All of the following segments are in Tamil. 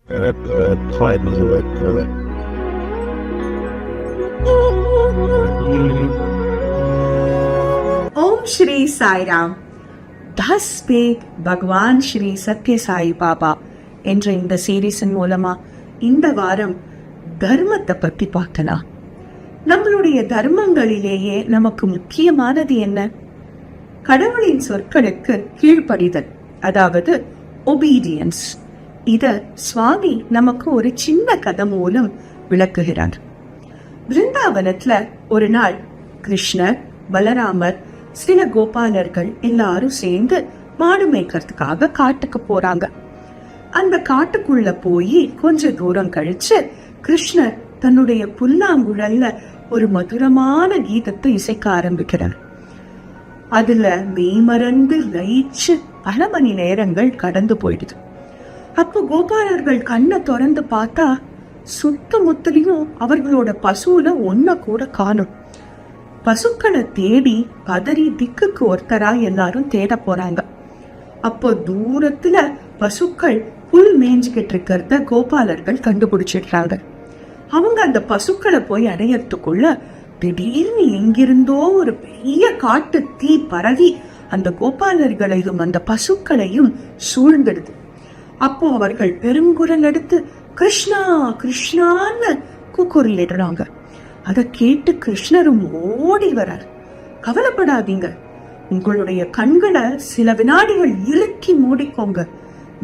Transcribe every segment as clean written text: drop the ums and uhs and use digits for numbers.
ओम श्री साई राम. தஸ் பேக் பகவான் ஸ்ரீ சத்ய சாய் பாபா என்ற இந்த சீரீஸின் மூலமா இந்த வாரம் தர்மத்தை பத்தி பார்க்கலாம். நம்மளுடைய தர்மங்களிலேயே நமக்கு முக்கியமானது என்ன? கடவுளின் சொற்களுக்கு கீழ்ப்படிதல், அதாவது ஒபீடியன்ஸ். இத சுவாமி நமக்கு ஒரு சின்ன கதை மூலம் விளக்குகிறார். பிருந்தாவனத்துல ஒரு நாள் கிருஷ்ணர், பலராமர், சில கோபாலர்கள் எல்லாரும் சேர்ந்து மாடு மேய்க்கிறதுக்காக காட்டுக்கு போறாங்க. அந்த காட்டுக்குள்ள போய் கொஞ்ச தூரம் கழிச்சு கிருஷ்ணர் தன்னுடைய புல்லாங்குழல்ல ஒரு மதுரமான கீதத்தை இசைக்க ஆரம்பிக்கிறார். அதுல மெய்மறந்து லயிச்சு பல மணி நேரங்கள் கடந்து போயிடுது. அப்போ கோபாலர்கள் கண்ணை திறந்து பார்த்தா சுத்த முத்திலையும் அவர்களோட பசுல ஒன்ன கூட காணும். பசுக்களை தேடி பதறி திக்குக்கு ஒருத்தரா எல்லாரும் தேட போறாங்க. அப்போ தூரத்துல பசுக்கள் புல் மேய்ஞ்சுக்கிட்டு இருக்கிறத கோபாலர்கள் கண்டுபிடிச்சிடுறாங்க. அவங்க அந்த பசுக்களை போய் அடையறதுக்குள்ள திடீர்னு எங்கிருந்தோ ஒரு பெரிய காட்டு தீ பரவி அந்த கோபாலர்களையும் அந்த பசுக்களையும் சூழ்ந்துடுது. அப்போ அவர்கள் பெருங்குரல் எடுத்து கிருஷ்ணா கிருஷ்ணான்னு கூக்குரலிடுறாங்க. அதை கேட்டு கிருஷ்ணரும் ஓடி வரார். கவலைப்படாதீங்க, உங்களுடைய கண்களை சில வினாடிகள் இறுக்கி மூடிக்கோங்க.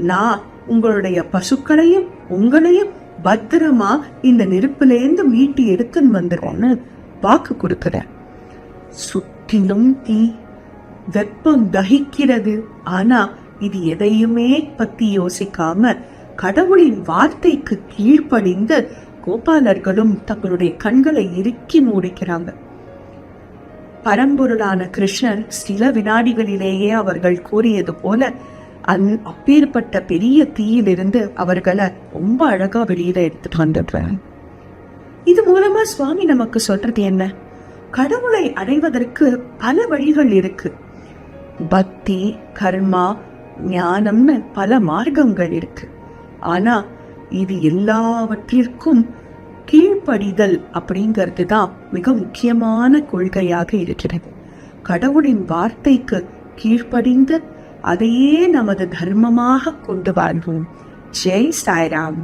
நான் உங்களுடைய பசுக்களையும் உங்களையும் பத்திரமா இந்த நெருப்பிலேந்து மீட்டி எடுத்துன்னு வந்துடுறேன்னு வாக்கு கொடுக்கிறேன். சுற்றிலும் தீ, வெப்பம் தகிக்கிறது. ஆனா இது எதையுமே பத்தி யோசிக்காம கடவுளின் வார்த்தைக்கு கீழ்ப்படிந்து கோபாலர்களும் தங்களுடைய கண்களை இறுக்கி மூடிக்கிறாங்க. பரம்பொருளான கிருஷ்ணர் சில வினாடிகளிலேயே அவர்கள் கூறியது போல அப்பேற்பட்ட பெரிய தீயிலிருந்து அவர்களை ரொம்ப அழகா வெளியில எடுத்துட்டு வந்துடுறாங்க. இது மூலமா சுவாமி நமக்கு சொல்றது என்ன? கடவுளை அடைவதற்கு பல வழிகள் இருக்கு. பக்தி, கர்மா, ஞானம்னு பல மார்க்கங்கள் இருக்கு. ஆனா இது எல்லாவற்றிற்கும் கீழ்ப்படிதல் அப்படிங்கிறது தான் மிக முக்கியமான கொள்கையாக இருக்கிறது. கடவுளின் வார்த்தைக்கு கீழ்ப்படிந்து அதையே நமது தர்மமாக கொண்டு வாழ்வோம். ஜெய் சாய்ராம்.